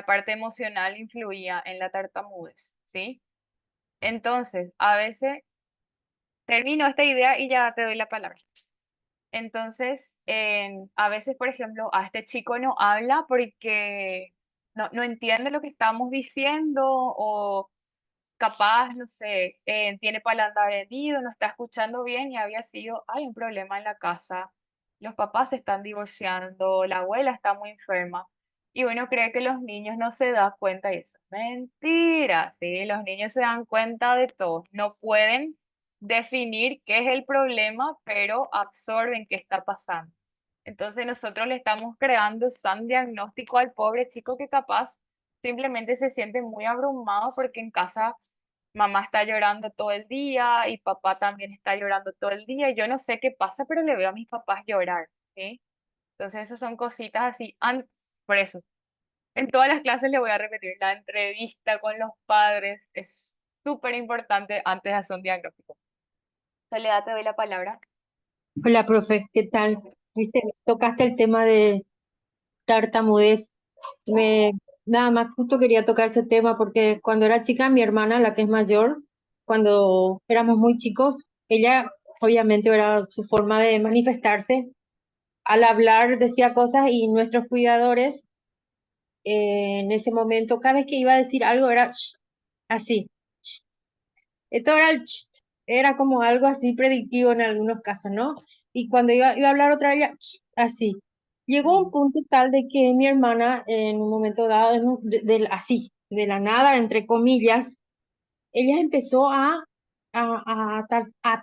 S2: parte emocional influía en la tartamudez, ¿sí? Entonces, a veces termino esta idea y ya te doy la palabra. Entonces, a veces, por ejemplo, a este chico no habla porque no entiende lo que estamos diciendo o capaz, no sé, tiene paladar herido, no está escuchando bien y había sido, hay un problema en la casa, los papás se están divorciando, la abuela está muy enferma y uno cree que los niños no se dan cuenta y eso es mentira, ¿sí? Los niños se dan cuenta de todo, no pueden definir qué es el problema, pero absorben qué está pasando. Entonces nosotros le estamos creando san diagnóstico al pobre chico que capaz simplemente se siente muy abrumado porque en casa mamá está llorando todo el día y papá también está llorando todo el día. Y yo no sé qué pasa, pero le veo a mis papás llorar, ¿sí? Entonces, esas son cositas así. Por eso, en todas las clases le voy a repetir, la entrevista con los padres es súper importante antes de hacer un diagnóstico. Soledad, te doy la palabra.
S4: Hola, profe, ¿qué tal? Viste, tocaste el tema de tartamudez. Me, nada más justo quería tocar ese tema porque cuando era chica, mi hermana, la que es mayor, cuando éramos muy chicos, ella obviamente era su forma de manifestarse. Al hablar decía cosas y nuestros cuidadores en ese momento, cada vez que iba a decir algo era "Sh", así. "Sh". Esto era el "Sh", era como algo así predictivo en algunos casos, ¿no? Y cuando iba a hablar otra vez, ella, "Sh", así. Llegó un
S2: Ujú,
S4: punto tal de que mi hermana, en un momento dado, así, de la nada, entre comillas, ella empezó a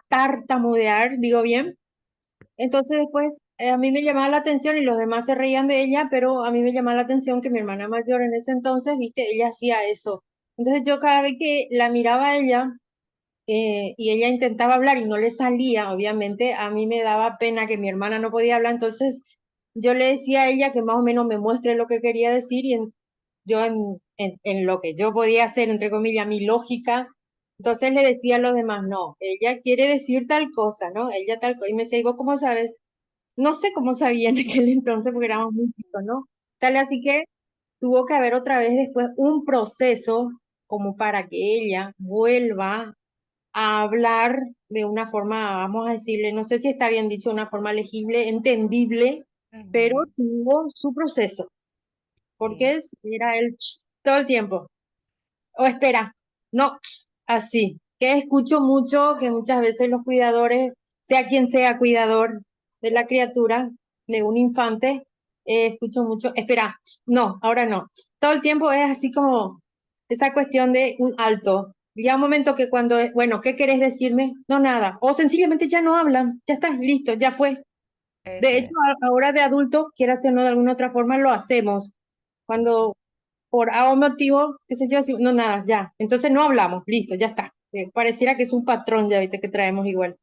S4: tartamudear, digo bien. Entonces después a mí me llamaba la atención y los demás se reían de ella, pero a mí me llamaba la atención que mi hermana mayor en ese entonces, viste, ella hacía eso. Entonces yo cada vez que la miraba a ella, y ella intentaba hablar y no le salía, obviamente, a mí me daba pena que mi hermana no podía hablar, entonces yo le decía a ella que más o menos me muestre lo que quería decir y yo en lo que yo podía hacer, entre comillas, mi lógica, entonces le decía a los demás, no, ella quiere decir tal cosa, ¿no? Ella tal cosa, y me decía, ¿y vos cómo sabes? No sé cómo sabía en aquel entonces porque éramos muy chicos, ¿no? Tal así que tuvo que haber otra vez después un proceso como para que ella vuelva a hablar de una forma, vamos a decirle, no sé si está bien dicho, una forma legible, entendible, pero
S2: ujú,
S4: tuvo su proceso,
S2: sí,
S4: porque era el todo el tiempo. O espera, no, así. Que escucho mucho que muchas veces los cuidadores, sea quien sea cuidador de la criatura, de un infante, escucho mucho, espera, no, ahora no. Todo el tiempo es así como esa cuestión de un alto. Ya un momento que cuando es, bueno, ¿qué querés decirme? No, nada. O sencillamente ya no hablan, ya está, listo, ya fue. De
S2: ese
S4: hecho,
S2: es.
S4: ahora de adultos, quiera hacerlo de alguna otra forma, lo hacemos. Cuando por A o motivo, qué sé yo, no, nada, ya. Entonces no hablamos, listo, ya está. Pareciera que es un patrón, ya viste, que traemos igual.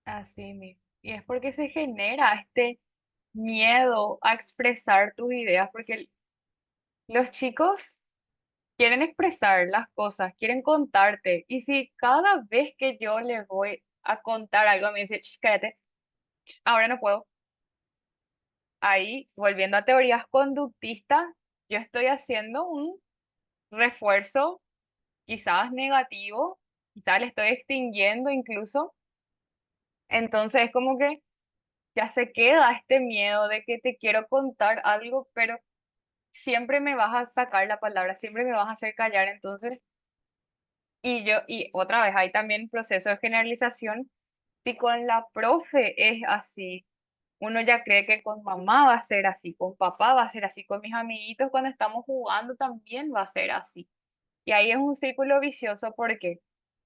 S2: Así mismo. Y es porque se genera este miedo a expresar tus ideas, porque los chicos quieren expresar las cosas, quieren contarte. Y si cada vez que yo les voy a contar algo me dice, "Sh, cállate, ahora no puedo". Ahí, volviendo a teorías conductistas, yo estoy haciendo un refuerzo quizás negativo, quizás le estoy extinguiendo incluso. Entonces es como que ya se queda este miedo de que te quiero contar algo, pero siempre me vas a sacar la palabra, siempre me vas a hacer callar. Entonces, y otra vez, hay también proceso de generalización. Si con la profe es así, uno ya cree que con mamá va a ser así, con papá va a ser así, con mis amiguitos cuando estamos jugando también va a ser así. Y ahí es un círculo vicioso porque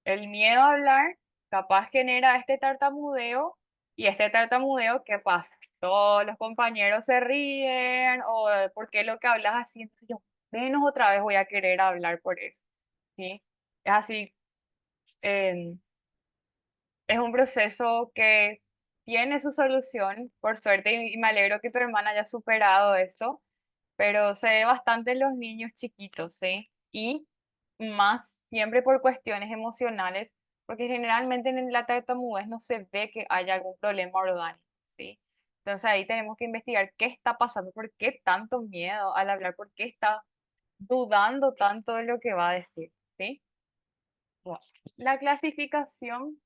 S2: el miedo a hablar capaz genera este tartamudeo y este tartamudeo, ¿qué pasa? Todos los compañeros se ríen o ¿por qué lo que hablas así? Entonces yo menos otra vez voy a querer hablar por eso, ¿sí? Es así, em, es un proceso que tiene su solución, por suerte, y me alegro que tu hermana haya superado eso, pero se ve bastante en los niños chiquitos, ¿sí? Y más siempre por cuestiones emocionales, porque generalmente en la tartamudez no se ve que haya algún problema orgánico, ¿sí? Entonces ahí tenemos que investigar qué está pasando, por qué tanto miedo al hablar, por qué está dudando tanto de lo que va a decir, ¿sí? Bueno, la clasificación,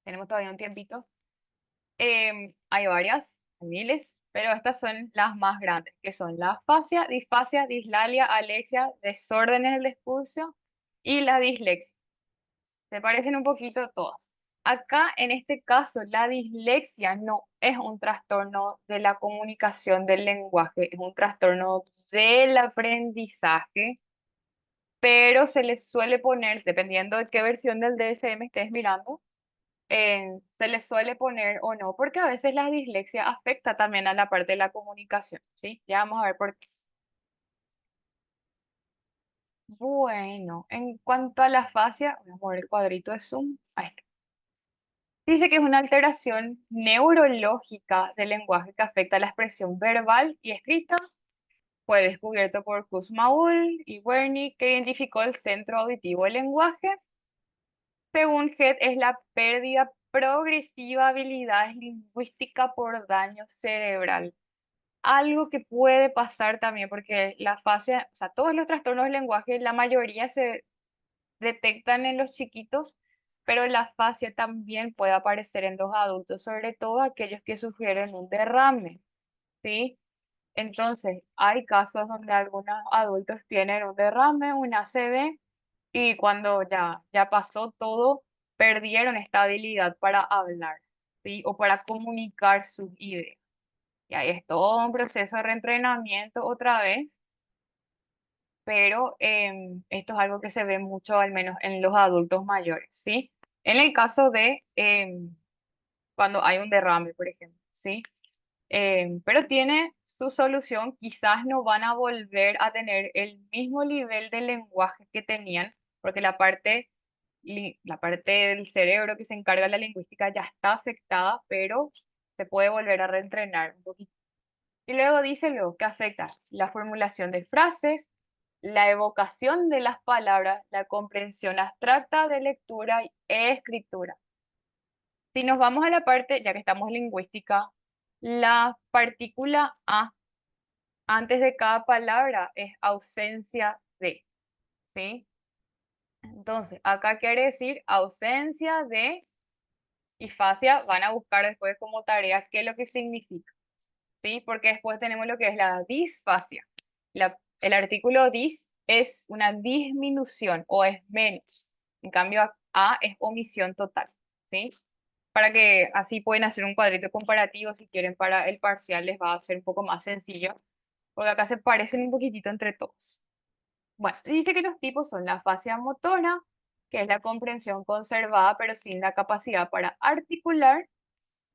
S2: tenemos todavía un tiempito. Hay varias, hay miles, pero estas son las más grandes, que son la afasia, disfasia, dislalia, alexia, desórdenes del discurso y la dislexia. Se parecen un poquito todas. Acá, en este caso, la dislexia no es un trastorno de la comunicación del lenguaje, es un trastorno del aprendizaje, pero se le suele poner, dependiendo de qué versión del DSM estés mirando, se le suele poner o no, porque a veces la dislexia afecta también a la parte de la comunicación, ¿sí? Ya vamos a ver por qué. Bueno, en cuanto a la fascia, voy a mover el cuadrito de Zoom. Ahí está. Dice que es una alteración neurológica del lenguaje que afecta la expresión verbal y escrita. Fue descubierto por Kussmaul y Wernicke, que identificó el centro auditivo del lenguaje. Según Head, es la pérdida progresiva de habilidades lingüísticas por daño cerebral. Algo que puede pasar también, porque la fascia, o sea, todos los trastornos del lenguaje, la mayoría se detectan en los chiquitos, pero la fascia también puede aparecer en los adultos, sobre todo aquellos que sufrieron un derrame, ¿sí? Entonces, hay casos donde algunos adultos tienen un derrame, un ACV, y cuando ya pasó todo, perdieron esta habilidad para hablar, ¿sí? O para comunicar sus ideas. Y ahí es todo un proceso de reentrenamiento otra vez, pero esto es algo que se ve mucho, al menos en los adultos mayores, ¿sí? En el caso de cuando hay un derrame, por ejemplo, ¿sí? Pero tiene su solución, quizás no van a volver a tener el mismo nivel de lenguaje que tenían, porque la parte del cerebro que se encarga de la lingüística ya está afectada, pero se puede volver a reentrenar un poquito. Y luego dice lo que afecta la formulación de frases, la evocación de las palabras, la comprensión abstracta de lectura e escritura. Si nos vamos a la parte, ya que estamos en lingüística, la partícula A antes de cada palabra es ausencia de, ¿sí? Entonces, acá quiere decir ausencia de y fascia, van a buscar después como tarea qué es lo que significa, ¿sí? Porque después tenemos lo que es la disfasia. El artículo dis es una disminución o es menos. En cambio, a es omisión total, ¿sí? Para que así pueden hacer un cuadrito comparativo si quieren para el parcial les va a ser un poco más sencillo, porque acá se parecen un poquitito entre todos. Bueno, dice que los tipos son la fascia motora, que es la comprensión conservada pero sin la capacidad para articular,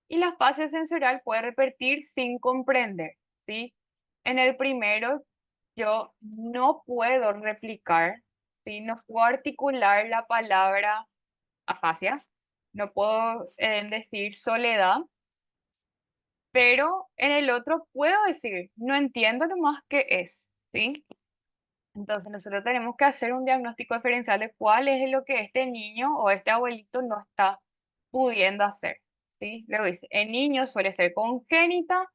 S2: y la fascia sensorial puede repetir sin comprender, ¿sí? En el primero, yo no puedo replicar, ¿sí? No puedo articular la palabra afasia, no puedo decir soledad, pero en el otro puedo decir, no entiendo nomás qué es, ¿sí? Entonces nosotros tenemos que hacer un diagnóstico diferencial de cuál es lo que este niño o este abuelito no está pudiendo hacer, ¿sí? Luego dice, el niño suele ser congénita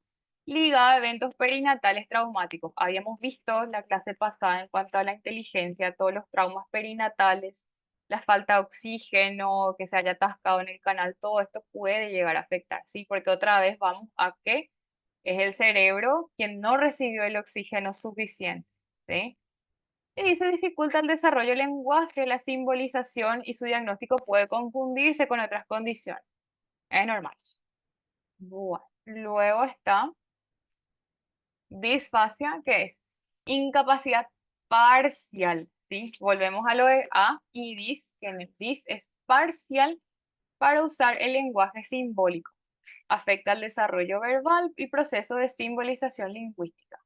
S2: ligada a eventos perinatales traumáticos. Habíamos visto la clase pasada en cuanto a la inteligencia, todos los traumas perinatales, la falta de oxígeno, que se haya atascado en el canal, todo esto puede llegar a afectar, ¿sí? Porque otra vez vamos a que es el cerebro quien no recibió el oxígeno suficiente, ¿sí? Y se dificulta el desarrollo del lenguaje, la simbolización y su diagnóstico puede confundirse con otras condiciones. Es normal. Bueno, luego está disfasia, que es incapacidad parcial, ¿sí? Volvemos a lo de A y dis, que en el dis es parcial para usar el lenguaje simbólico. Afecta el desarrollo verbal y proceso de simbolización lingüística.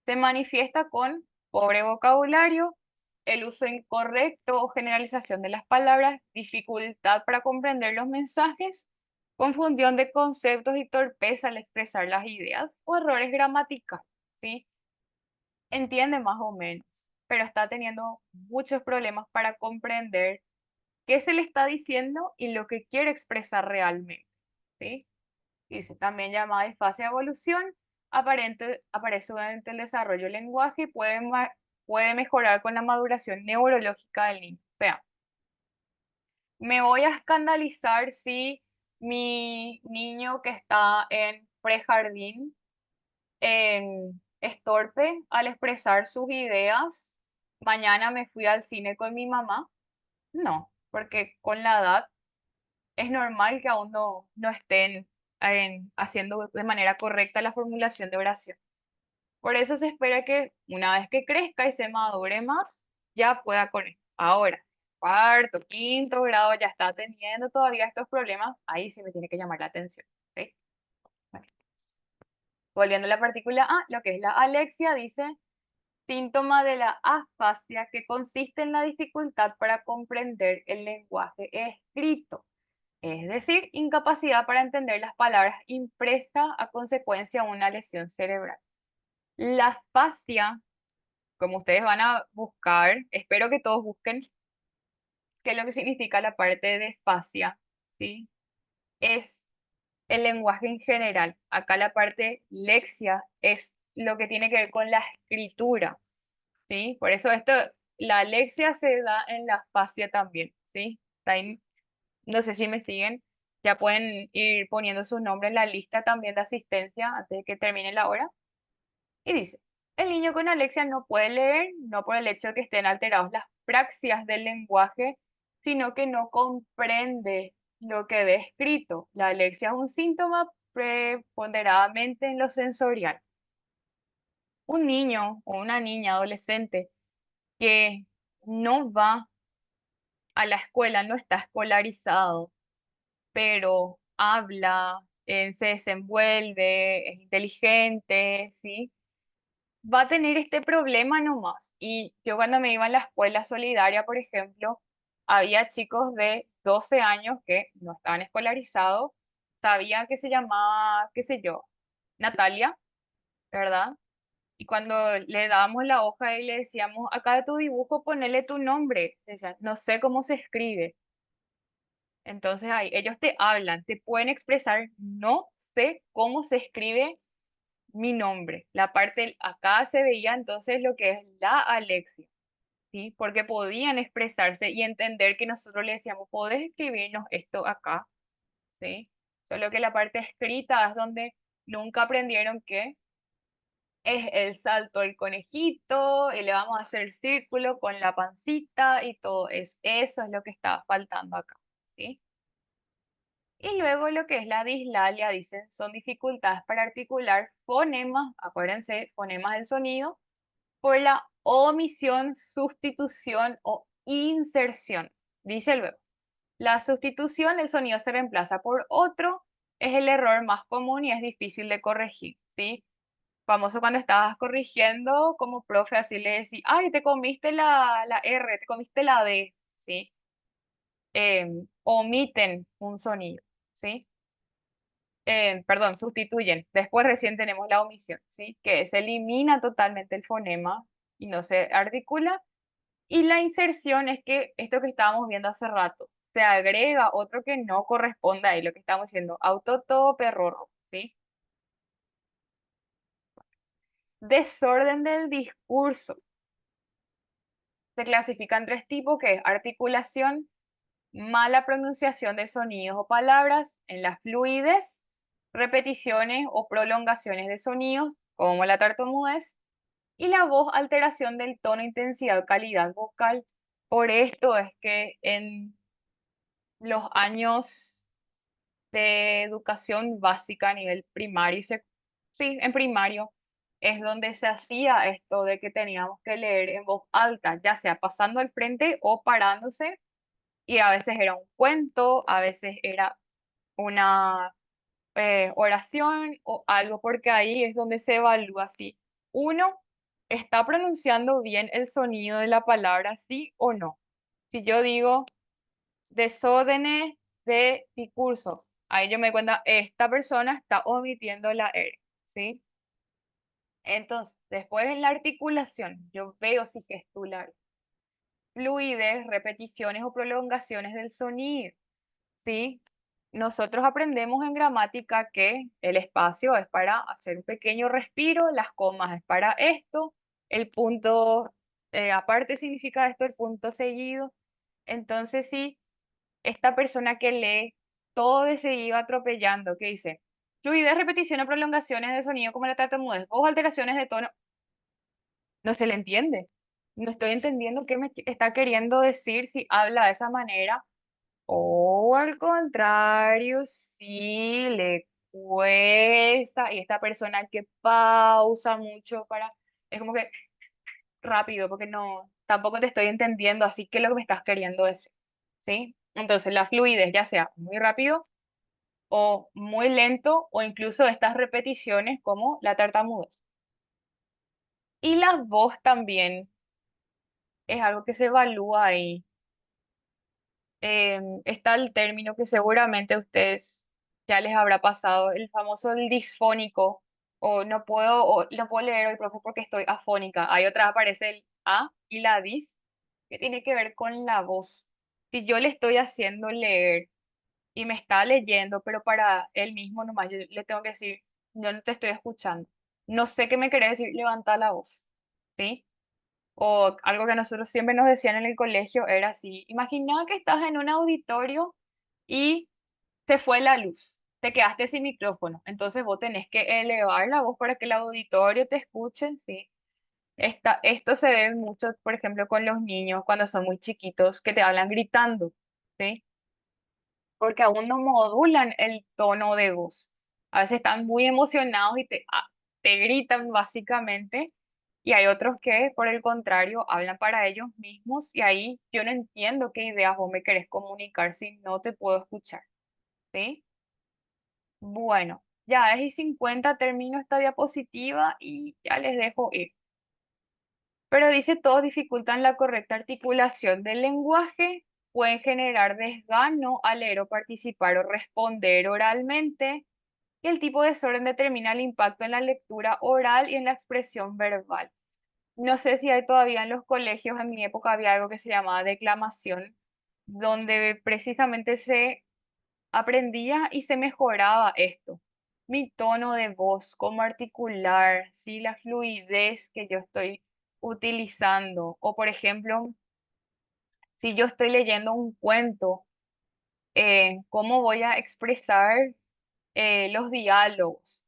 S2: Se manifiesta con pobre vocabulario, el uso incorrecto o generalización de las palabras, dificultad para comprender los mensajes, confusión de conceptos y torpeza al expresar las ideas o errores gramaticales, ¿sí? Entiende más o menos, pero está teniendo muchos problemas para comprender qué se le está diciendo y lo que quiere expresar realmente, ¿sí? Dice también llamada disfasia de evolución, aparece durante el desarrollo del lenguaje y puede mejorar con la maduración neurológica del niño. O sea, me voy a escandalizar si mi niño que está en prejardín es torpe al expresar sus ideas. Mañana me fui al cine con mi mamá. No, porque con la edad es normal que aún no estén haciendo de manera correcta la formulación de oración. Por eso se espera que una vez que crezca y se madure más, ya pueda con esto. Ahora, cuarto, quinto grado ya está teniendo todavía estos problemas, ahí sí me tiene que llamar la atención. ¿Ok? Bueno, volviendo a la partícula A, lo que es la alexia, dice síntoma de la afasia que consiste en la dificultad para comprender el lenguaje escrito, es decir, incapacidad para entender las palabras impresas a consecuencia de una lesión cerebral. La afasia, como ustedes van a buscar, espero que todos busquen qué es lo que significa la parte de fascia, ¿sí? Es el lenguaje en general. Acá la parte lexia es lo que tiene que ver con la escritura, ¿sí? Por eso esto, la alexia se da en la fascia también, ¿sí? Está ahí, no sé si me siguen, ya pueden ir poniendo sus nombres en la lista también de asistencia antes de que termine la hora. Y dice, el niño con alexia no puede leer, no por el hecho de que estén alterados las praxias del lenguaje, sino que no comprende lo que ve escrito. La alexia es un síntoma preponderadamente en lo sensorial. Un niño o una niña adolescente que no va a la escuela, no está escolarizado, pero habla, se desenvuelve, es inteligente, ¿sí? Va a tener este problema nomás. Y yo cuando me iba a la escuela solidaria, por ejemplo, había chicos de 12 años que no estaban escolarizados, sabían que se llamaba, qué sé yo, Natalia, ¿verdad? Y cuando le dábamos la hoja y le decíamos, acá de tu dibujo, ponele tu nombre. Decían, no sé cómo se escribe. Entonces ahí ellos te hablan, te pueden expresar, no sé cómo se escribe mi nombre. La parte acá se veía entonces lo que es la alexia, ¿sí? Porque podían expresarse y entender que nosotros le decíamos, podés escribirnos esto acá, ¿sí? Solo que la parte escrita es donde nunca aprendieron que es el salto del conejito y le vamos a hacer círculo con la pancita y todo eso. Eso es lo que estaba faltando acá, ¿sí? Y luego lo que es la dislalia, dicen, son dificultades para articular fonemas, acuérdense, fonemas del sonido, por la omisión, sustitución o inserción. Dice luego, la sustitución, el sonido se reemplaza por otro, es el error más común y es difícil de corregir, ¿sí? Famoso cuando estabas corrigiendo como profe, así le decís, ay, te comiste la R, te comiste la D, ¿sí? Omiten un sonido, ¿sí? Perdón, sustituyen. Después recién tenemos la omisión, ¿sí? Que se elimina totalmente el fonema y no se articula. Y la inserción es que esto que estábamos viendo hace rato, se agrega otro que no corresponde ahí, lo que estamos diciendo, autotope, rorro, ¿sí? Desorden del discurso. Se clasifican tres tipos, que es articulación, mala pronunciación de sonidos o palabras, en la fluidez, repeticiones o prolongaciones de sonidos, como la tartamudez, y la voz, alteración del tono, intensidad o calidad vocal. Por esto es que en los años de educación básica a nivel primario, sí, en primario, es donde se hacía esto de que teníamos que leer en voz alta, ya sea pasando al frente o parándose, y a veces era un cuento, a veces era una oración o algo, porque ahí es donde se evalúa si uno está pronunciando bien el sonido de la palabra, sí o no. Si yo digo desórdenes de discurso, ahí yo me doy cuenta, esta persona está omitiendo la R, ¿sí? Entonces, después en la articulación, yo veo si gestular, fluidez, repeticiones o prolongaciones del sonido. ¿Sí? Nosotros aprendemos en gramática que el espacio es para hacer un pequeño respiro, las comas es para esto, el punto aparte significa esto, el punto seguido. Entonces, sí, esta persona que lee todo de seguido atropellando, que dice, fluidez, repetición o prolongaciones de sonido como la tartamudez, o alteraciones de tono, no se le entiende. No estoy entendiendo qué me está queriendo decir si habla de esa manera o al contrario, sí le cuesta, y esta persona que pausa mucho para, es como que rápido, porque no, tampoco te estoy entendiendo, así que lo que me estás queriendo decir, ¿sí? Entonces la fluidez, ya sea muy rápido o muy lento, o incluso estas repeticiones como la tartamudez. Y la voz también es algo que se evalúa ahí. Está el término que seguramente a ustedes ya les habrá pasado, el famoso el disfónico, o no puedo leer hoy, profe, porque estoy afónica. Ahí otra vez aparece el A y la dis, que tiene que ver con la voz. Si yo le estoy haciendo leer y me está leyendo, pero para él mismo nomás, yo le tengo que decir, yo no te estoy escuchando. No sé qué me querés decir, levanta la voz, ¿sí? O algo que nosotros siempre nos decían en el colegio era así, imagina que estás en un auditorio y se fue la luz, te quedaste sin micrófono, entonces vos tenés que elevar la voz para que el auditorio te escuche, ¿sí? Esto se ve mucho, por ejemplo, con los niños cuando son muy chiquitos que te hablan gritando, ¿sí? Porque aún no modulan el tono de voz. A veces están muy emocionados y te gritan básicamente, y hay otros que, por el contrario, hablan para ellos mismos y ahí yo no entiendo qué ideas vos me querés comunicar si no te puedo escuchar, ¿sí? Bueno, ya es y 50, termino esta diapositiva y ya les dejo ir. Pero dice, todos dificultan la correcta articulación del lenguaje, pueden generar desgano al leer o participar o responder oralmente, y el tipo de desorden determina el impacto en la lectura oral y en la expresión verbal. No sé si hay todavía en los colegios, en mi época había algo que se llamaba declamación, donde precisamente se aprendía y se mejoraba esto. Mi tono de voz, cómo articular, ¿sí? La fluidez que yo estoy utilizando. O por ejemplo, si yo estoy leyendo un cuento, cómo voy a expresar los diálogos,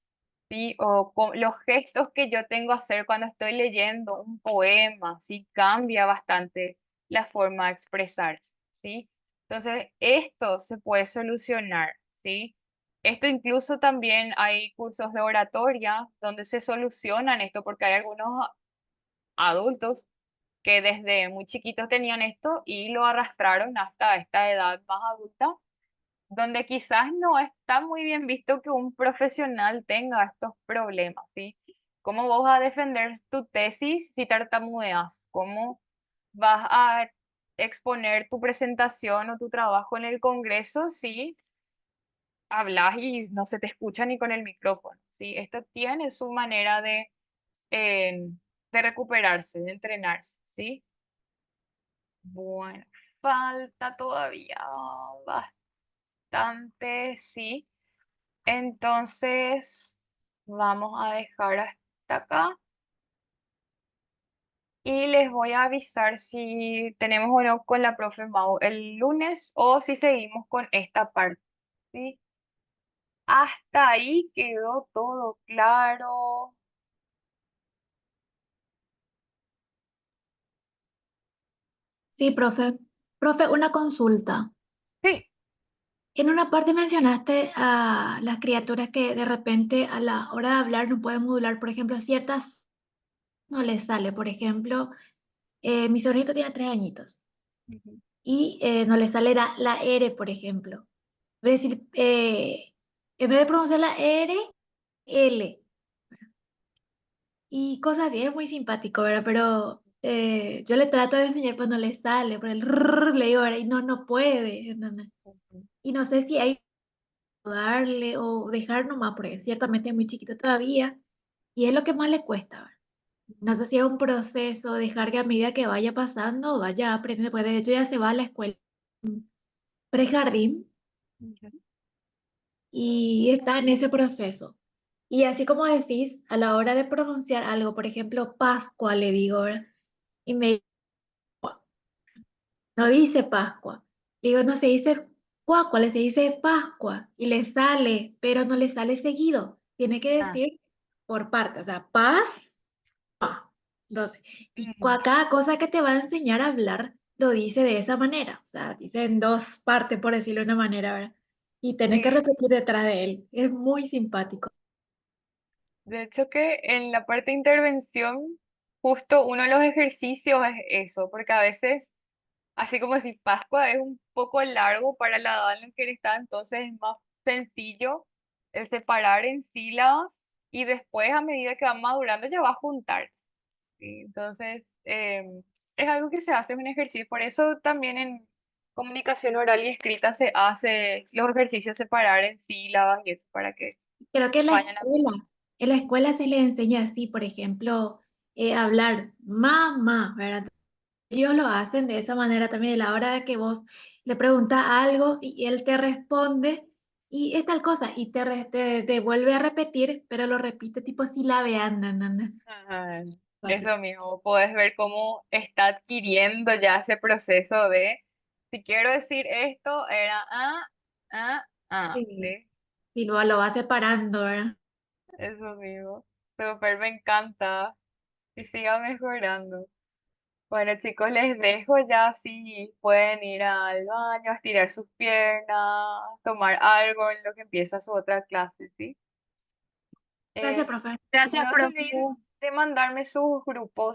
S2: ¿sí? O los gestos que yo tengo que hacer cuando estoy leyendo un poema, ¿sí? Cambia bastante la forma de expresarse, ¿sí? Entonces, esto se puede solucionar, ¿sí? Esto incluso también hay cursos de oratoria donde se solucionan esto porque hay algunos adultos que desde muy chiquitos tenían esto y lo arrastraron hasta esta edad más adulta donde quizás no está muy bien visto que un profesional tenga estos problemas, ¿sí? ¿Cómo vos vas a defender tu tesis si tartamudeas? ¿Cómo vas a exponer tu presentación o tu trabajo en el Congreso si hablas y no se te escucha ni con el micrófono? ¿Sí? Esto tiene su manera de recuperarse, de entrenarse, ¿sí? Bueno, falta todavía bastante, sí. Entonces, vamos a dejar hasta acá y les voy a avisar si tenemos o no con la profe Mau el lunes o si seguimos con esta parte, ¿sí? Hasta ahí quedó todo claro.
S1: Sí, profe. Profe, una consulta.
S2: Sí.
S1: En una parte mencionaste a las criaturas que de repente a la hora de hablar no pueden modular, por ejemplo, ciertas no les sale. Por ejemplo, mi sobrinito tiene 3 añitos
S2: Ujú.
S1: y no le sale la R, por ejemplo. Es decir, en vez de pronunciar la R, L. Y cosas así, es muy simpático, ¿verdad? Pero yo le trato de enseñar, pues no le sale, por el rrr, le digo, ¿verdad? Y no, no puede, ¿entendés?
S2: Ujú.
S1: Y no sé si hay que darle o dejar nomás, porque ciertamente es muy chiquito todavía, y es lo que más le cuesta, ¿verdad? No sé si es un proceso, dejar que a medida que vaya pasando, vaya aprendiendo, pues de hecho ya se va a la escuela prejardín
S2: Ujú.
S1: y está en ese proceso. Y así como decís, a la hora de pronunciar algo, por ejemplo, Pascua, le digo, ¿verdad? Y me no dice Pascua. Le digo, no se dice cuácua, le se dice Pascua. Y le sale, pero no le sale seguido. Tiene que
S2: Ah,
S1: decir por parte, o sea, paz. Entonces, y
S2: mm,
S1: cada cosa que te va a enseñar a hablar, lo dice de esa manera. O sea, dice en 2 partes, por decirlo de una manera, ¿verdad? Y tenés que
S2: sí.
S1: repetir detrás de él. Es muy simpático.
S2: De hecho que en la parte de intervención, justo uno de los ejercicios es eso, porque a veces así como si Pascua es un poco largo para la edad en la que él está, entonces es más sencillo el separar en sílabas y después a medida que va madurando ya va a juntar. Sí, entonces, es algo que se hace, es un ejercicio. Por eso también en comunicación oral y escrita se hace los ejercicios separar en sílabas y eso para que
S1: Creo que
S2: vayan a...
S1: en la escuela se les enseña así, por ejemplo, hablar mamá, ¿verdad? Ellos lo hacen de esa manera también, a la hora de que vos le preguntas algo y él te responde y es tal cosa, y te vuelve a repetir, pero lo repite tipo silabeando, ¿entendés?
S2: Ajá,
S1: Fácil.
S2: eso mismo, puedes ver cómo está adquiriendo ya ese proceso de, si quiero decir esto, era
S1: Sí,
S2: ¿sí?
S1: sí, lo va separando, ¿verdad?
S2: Eso mismo. Súper, me encanta. Y siga mejorando. Bueno, chicos, les dejo ya si pueden ir al baño, a estirar sus piernas, tomar algo en lo que empieza su otra clase, ¿sí?
S1: Gracias,
S2: Eh,
S1: profe.
S3: Gracias,
S2: no se
S3: profe.
S2: olviden de mandarme sus grupos